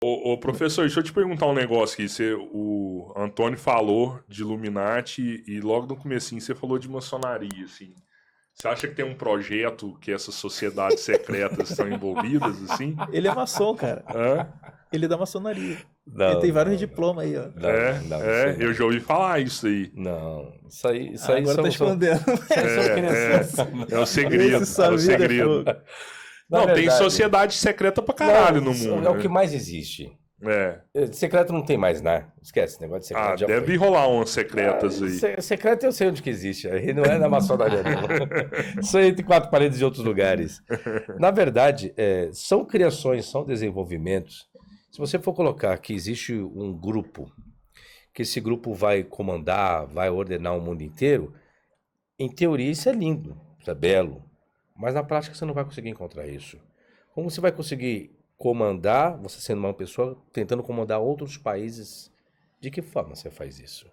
Ô, professor, deixa eu te perguntar um negócio aqui. O Antônio falou de Illuminati e logo no comecinho você falou de maçonaria, assim. Você acha que tem um projeto que essas sociedades secretas estão envolvidas, assim? Ele é maçom, cara. Hã? Ele é da maçonaria. Não, Ele tem vários não, diplomas aí, ó. Não, Eu já ouvi falar isso aí. Não, isso aí Agora tá escondendo. É o segredo, Esse é o vida é segredo. fogo. Na Não, tem verdade, sociedade secreta pra caralho no isso mundo. é o né? que mais existe. É. Secreto não tem mais, né? Esquece, esse negócio de secreto já Deve foi. rolar umas secretas aí. Secreto eu sei onde que existe, aí não é na maçonaria, não. Isso aí entre quatro paredes de outros lugares. Na verdade, são criações, são desenvolvimentos. Se você for colocar que existe um grupo, que esse grupo vai comandar, vai ordenar o mundo inteiro, em teoria isso é lindo, isso é belo, mas na prática você não vai conseguir encontrar isso. Como você vai conseguir comandar, você sendo uma pessoa, tentando comandar outros países, de que forma você faz isso?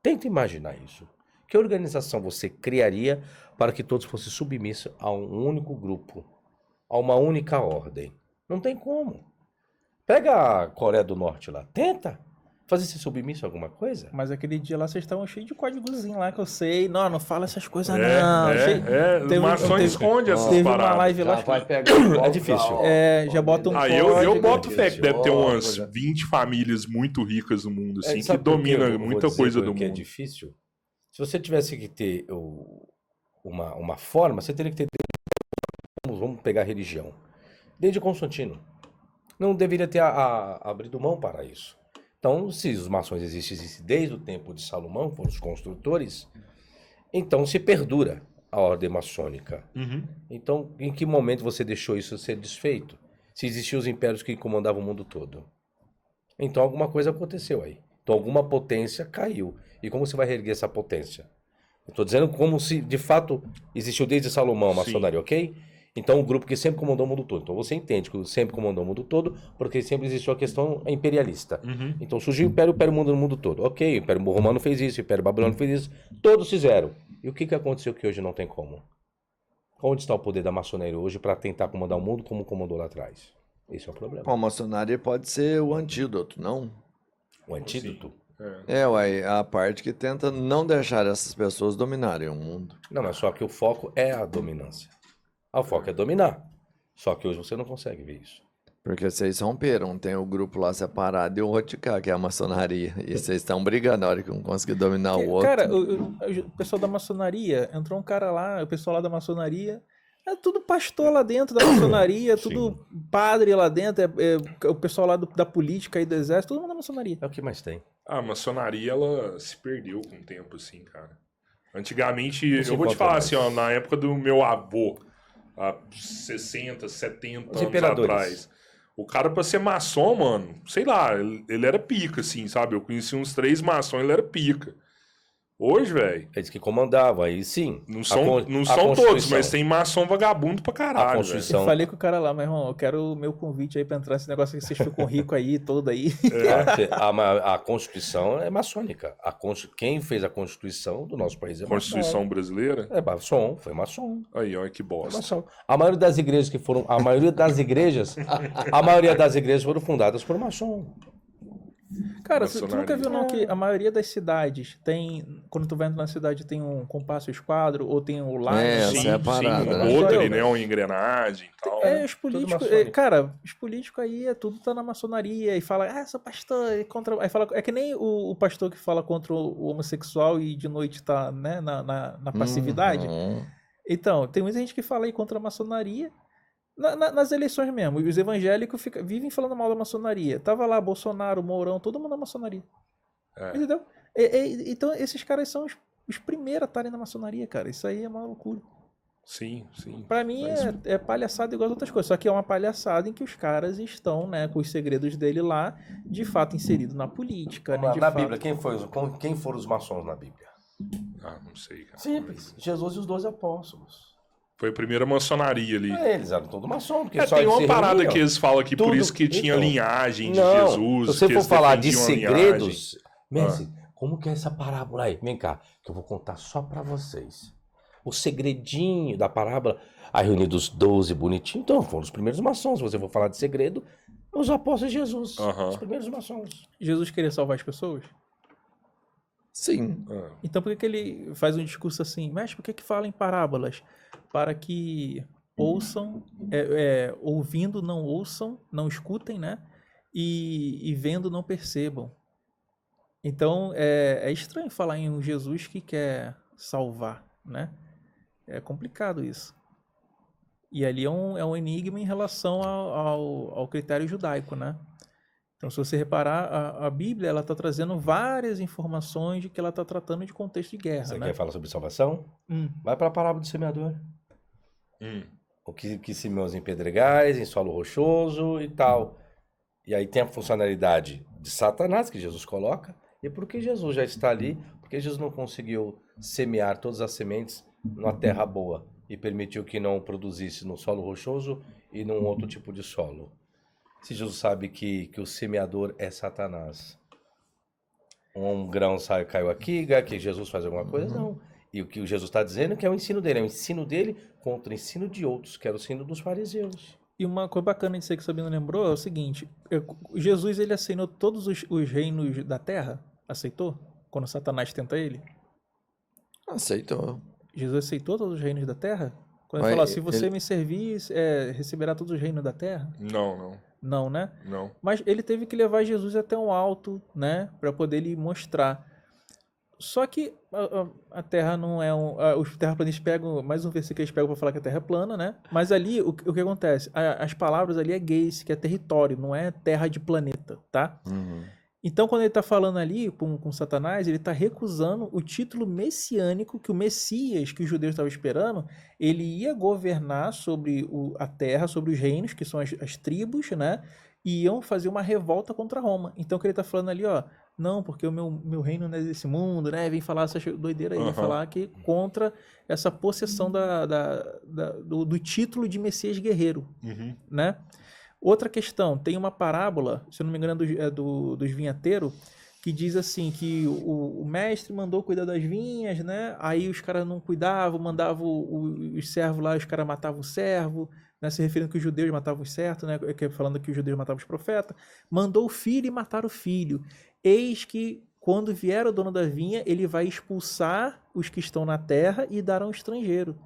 Tenta imaginar isso. Que organização você criaria para que todos fossem submissos a um único grupo, a uma única ordem? Não tem como. Pega a Coreia do Norte lá, tenta fazer ser submisso a alguma coisa. Mas aquele dia lá vocês estavam cheios de códigozinho lá que eu sei. Não fala essas coisas não. Os maçons escondem essas Teve uma paradas. live lá. vai pegar é difícil. Já bota um Ah, código. eu boto fé que deve ter umas 20 famílias muito ricas no mundo, assim, que Sabe por que domina eu vou muita dizer coisa por do que é mundo. difícil? Se você tivesse que ter uma forma, você teria que ter. Vamos pegar a religião. Desde Constantino. Não deveria ter abrido mão para isso. Então, se os maçons existissem desde o tempo de Salomão, foram os construtores, então se perdura a ordem maçônica. Uhum. Então, em que momento você deixou isso ser desfeito? Se existiam os impérios que comandavam o mundo todo. Então, alguma coisa aconteceu aí. Então, alguma potência caiu. E como você vai reerguer essa potência? Eu estou dizendo como se, de fato, existiu desde Salomão a maçonaria, ok? Então, o grupo que sempre comandou o mundo todo. Então, você entende que sempre comandou o mundo todo, porque sempre existiu a questão imperialista. Uhum. Então, surgiu o Império mundo no mundo todo. Ok, o Império Romano fez isso, o Império Babilônico fez isso. Todos fizeram. E o que aconteceu que hoje não tem como? Onde está o poder da maçonaria hoje para tentar comandar o mundo como comandou lá atrás? Esse é o problema. A maçonaria pode ser o antídoto, não? O antídoto? Ué, a parte que tenta não deixar essas pessoas dominarem o mundo. Não, mas só que o foco é a dominância. O foco é dominar. Só que hoje você não consegue ver isso. Porque vocês romperam, tem o grupo lá separado e o outro de cá, que é a maçonaria. E vocês estão brigando na hora que um conseguir dominar o outro. Cara, o pessoal da maçonaria, entrou um cara lá, o pessoal lá da maçonaria, é tudo pastor lá dentro da maçonaria, tudo padre lá dentro, o pessoal lá da política e do exército, todo mundo da maçonaria. É o que mais tem. A maçonaria, ela se perdeu com o tempo, assim, cara. Antigamente, se eu vou te encontra falar mais. assim, ó, na época do meu avô, há 60, 70 Os anos imperadores. atrás, o cara pra ser maçom, mano, sei lá, ele era pica, assim, sabe? Eu conheci uns 3 maçons, ele era pica. Hoje, velho, Eles que comandavam, aí sim. não A são todos, Constituição. mas tem maçom vagabundo pra A caralho, velho. Constituição. Eu falei com o cara lá, meu irmão, eu quero o meu convite aí pra entrar nesse negócio que vocês ficam ricos aí, todo aí. A Constituição é maçônica. Quem fez a Constituição do nosso país é Constituição brasileira? maçom. É maçom, foi maçom. Aí, olha que Foi bosta. maçom. A maioria das igrejas a maioria das igrejas foram fundadas por maçom. Cara, tu nunca Maçonaria. viu não que a maioria das cidades tem, quando tu vai entrar na cidade, tem um compasso esquadro ou tem um line? Essa Sim, é a parada, sim, um né? rotary, né? Uma engrenagem e tal. Os políticos, maçônico. cara, os políticos aí tudo tá na maçonaria e fala, sou pastor, e contra, aí fala, é que nem o pastor que fala contra o homossexual e de noite tá, né, na passividade. Uhum. Então, tem muita gente que fala aí contra a maçonaria. Nas eleições mesmo, os evangélicos vivem falando mal da maçonaria. Tava lá Bolsonaro, Mourão, todo mundo na maçonaria. Entendeu? Então, esses caras são os primeiros a estarem na maçonaria, cara. Isso aí é uma loucura. Sim, sim. Pra mim é palhaçada igual as outras coisas. Só que é uma palhaçada em que os caras estão, né, com os segredos dele lá, de fato inseridos na política. Né, de Na fato... Bíblia, quem foram os maçons na Bíblia? Ah, não sei, cara. Simples. Jesus e os 12 apóstolos. Foi a primeira maçonaria ali. Eles eram todos maçons. Porque só Tem eles uma se parada reuniam. que eles falam aqui, por Tudo- isso que tinha então, linhagem de Não, Jesus. se você que for eles falar de defendiam a segredos, linhagem. Messi, como que é essa parábola aí? Vem cá, que eu vou contar só pra vocês. O segredinho da parábola, a reunião dos 12 bonitinhos, então foram os primeiros maçons. Se você for falar de segredo, Os apóstolos de Jesus, Aham. os primeiros maçons. Jesus queria salvar as pessoas? Sim. Então por que ele faz um discurso assim? Mas por que fala em parábolas? Para que ouçam, ouvindo não ouçam, não escutem, né? E vendo não percebam. Então é estranho falar em um Jesus que quer salvar, né? É complicado isso. E ali é um enigma em relação ao critério judaico, né? Então, se você reparar, a Bíblia ela está trazendo várias informações de que ela está tratando de contexto de guerra, Você né? quer falar sobre salvação? Vai para a parábola do semeador. O que semeou em pedregais, em solo rochoso e tal. E aí tem a funcionalidade de Satanás que Jesus coloca. E por que Jesus já está ali? Porque Jesus não conseguiu semear todas as sementes numa terra boa e permitiu que não produzisse no solo rochoso e num outro tipo de solo. Se Jesus sabe que o semeador é Satanás. Um grão caiu aqui, que Jesus faz alguma coisa? Não. E o que o Jesus está dizendo que é o ensino dele. É o ensino dele contra o ensino de outros, que era o ensino dos fariseus. E uma coisa bacana disso aí que o Sabino lembrou é o seguinte. Jesus, ele aceitou todos os reinos da terra? Aceitou? Quando Satanás tenta ele? Aceitou. Jesus aceitou todos os reinos da terra? Quando ele Mas falou, se você ele- me servir, receberá todos os reinos da terra? Não. Não, né? Não. Mas ele teve que levar Jesus até um alto, né? Para poder lhe mostrar. Só que a Terra não é os terraplanistas pegam, mais um versículo que eles pegam para falar que a Terra é plana, né? Mas ali, o que acontece? As palavras ali é geis, que é território, não é terra de planeta, tá? Então, quando ele está falando ali com Satanás, ele está recusando o título messiânico que o Messias, que os judeus estavam esperando, ele ia governar sobre a terra, sobre os reinos, que são as tribos, né? E iam fazer uma revolta contra Roma. Então, o que ele está falando ali, ó, não, porque o meu reino não é desse mundo, né? Vem falar essa doideira aí, falar que contra essa possessão do título de Messias guerreiro, né? Outra questão, tem uma parábola, se eu não me engano, dos vinhateiros, que diz assim, que o mestre mandou cuidar das vinhas, né? Aí os caras não cuidavam, mandavam os servos lá, os caras matavam o servo, né? Se referindo que os judeus matavam os certos, né? Falando que os judeus matavam os profetas. Mandou o filho e mataram o filho. Eis que, quando vier o dono da vinha, ele vai expulsar os que estão na terra e dará um estrangeiro.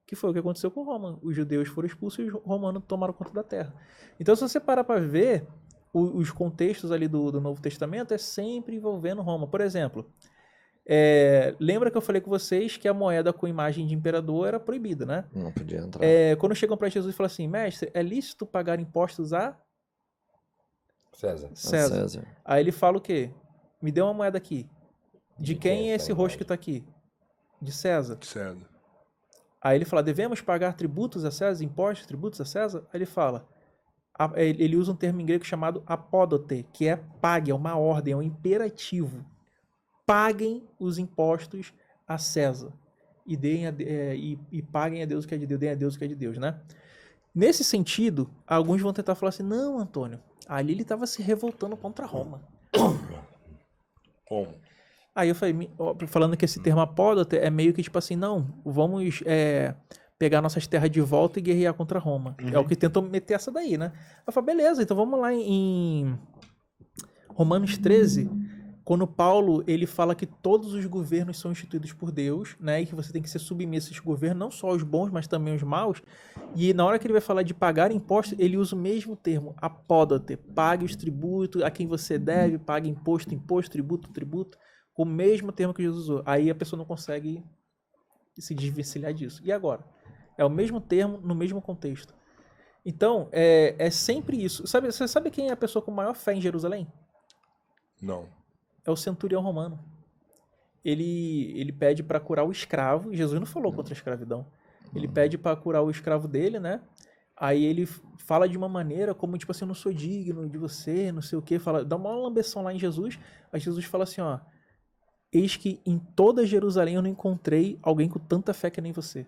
Que foi o que aconteceu com Roma. Os judeus foram expulsos e os romanos tomaram conta da terra. Então, se você parar para ver, os contextos ali do Novo Testamento é sempre envolvendo Roma. Por exemplo, lembra que eu falei com vocês que a moeda com imagem de imperador era proibida, né? Não podia entrar. Quando chegam para Jesus e falam assim, mestre, é lícito pagar impostos a César. Aí ele fala o quê? Me dê uma moeda aqui. De quem é esse rosto que está aqui? De César. Aí ele fala, devemos pagar tributos a César, impostos, tributos a César? Aí ele fala, ele usa um termo em grego chamado apódote, que é pague, é uma ordem, é um imperativo. Paguem os impostos a César e paguem a Deus o que é de Deus, deem a Deus o que é de Deus, né? Nesse sentido, alguns vão tentar falar assim, não, Antônio, ali ele estava se revoltando contra Roma. Como? Aí eu falei, falando que esse termo apódote é meio que tipo assim, não, vamos pegar nossas terras de volta e guerrear contra Roma. É o que tentam meter essa daí, né? Eu falei, beleza, então vamos lá em Romanos 13, quando Paulo ele fala que todos os governos são instituídos por Deus, né? E que você tem que ser submisso a esses governos, não só os bons, mas também os maus. E na hora que ele vai falar de pagar impostos, ele usa o mesmo termo, apódote, pague os tributos a quem você deve, pague imposto, tributo. O mesmo termo que Jesus usou. Aí a pessoa não consegue se desvencilhar disso. E agora? É o mesmo termo no mesmo contexto. Então, é sempre isso. Você sabe quem é a pessoa com maior fé em Jerusalém? Não. É o centurião romano. Ele pede para curar o escravo. Jesus não falou contra a escravidão. Ele pede para curar o escravo dele, né? Aí ele fala de uma maneira como, tipo assim, eu não sou digno de você, não sei o quê. Dá uma lambeção lá em Jesus. Aí Jesus fala assim, ó, eis que em toda Jerusalém eu não encontrei alguém com tanta fé que nem você.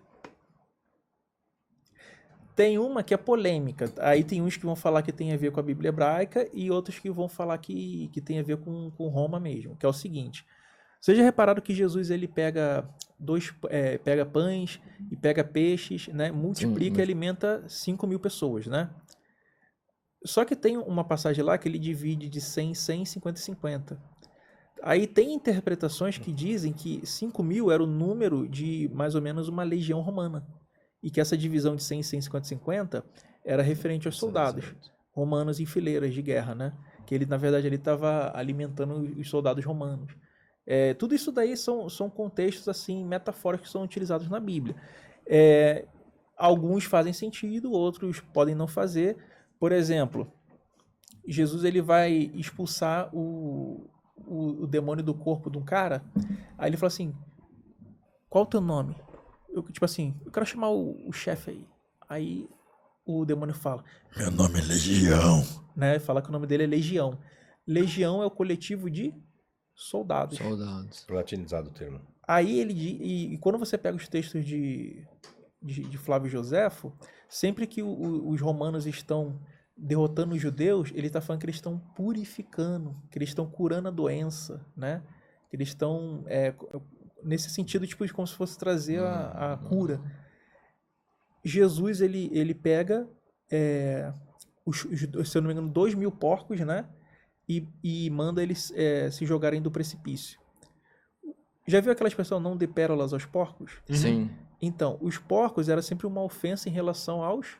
Tem uma que é polêmica. Aí tem uns que vão falar que tem a ver com a Bíblia hebraica e outros que vão falar que tem a ver com Roma mesmo. Que é o seguinte. Vocês já repararam que Jesus ele pega pega pães e pega peixes, né? Multiplica e alimenta 5.000 pessoas, né? Só que tem uma passagem lá que ele divide de 100, 100, 50 e 50. Aí tem interpretações que dizem que 5.000 era o número de mais ou menos uma legião romana. E que essa divisão de 100, 100, 50 e 50 era referente aos soldados romanos em fileiras de guerra, né? Que ele, na verdade, ele estava alimentando os soldados romanos. Tudo isso daí são contextos assim metafóricos que são utilizados na Bíblia. Alguns fazem sentido, outros podem não fazer. Por exemplo, Jesus ele vai expulsar o demônio do corpo de um cara. Aí ele fala assim: qual o teu nome? Eu quero chamar o chefe aí. Aí o demônio fala: meu nome é Legião. Né? Fala que o nome dele é Legião. Legião é o coletivo de soldados. Latinizado o termo. Aí e quando você pega os textos de Flávio Joséfo, sempre que os romanos estão derrotando os judeus, ele está falando que eles estão purificando, que eles estão curando a doença, né? Que eles estão nesse sentido, tipo, como se fosse trazer a cura. Jesus, ele pega, se eu não me engano, 2.000 porcos, né? E manda eles se jogarem do precipício. Já viu aquela expressão não dê pérolas aos porcos? Sim. Então, os porcos era sempre uma ofensa em relação aos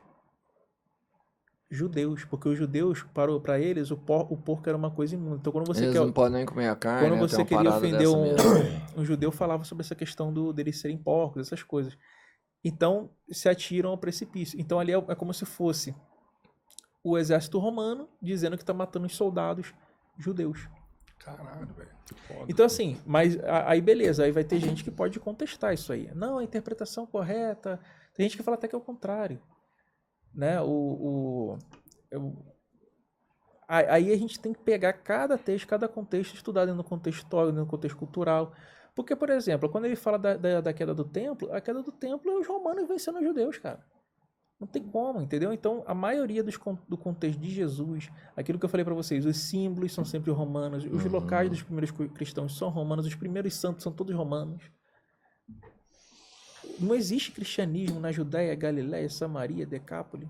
judeus, porque os judeus, para eles, o porco era uma coisa imunda. Então, quando você Eles não podem nem comer a carne. Quando você queria ofender um judeu, falava sobre essa questão deles serem porcos, essas coisas. Então, se atiram ao precipício. Então, ali é como se fosse o exército romano dizendo que está matando os soldados judeus. Caralho, velho. Então, assim, mas aí beleza, aí vai ter gente que pode contestar isso aí. Não, a interpretação correta. Tem gente que fala até que é o contrário. Né? Aí a gente tem que pegar cada texto, cada contexto, estudar dentro do contexto histórico, dentro do contexto cultural. Porque, por exemplo, quando ele fala da queda do templo, a queda do templo é os romanos vencendo os judeus, cara. Não tem como, entendeu? Então, a maioria do contexto de Jesus, aquilo que eu falei para vocês, os símbolos são sempre romanos, os locais dos primeiros cristãos são romanos, os primeiros santos são todos romanos. Não existe cristianismo na Judéia, Galiléia, Samaria, Decápole.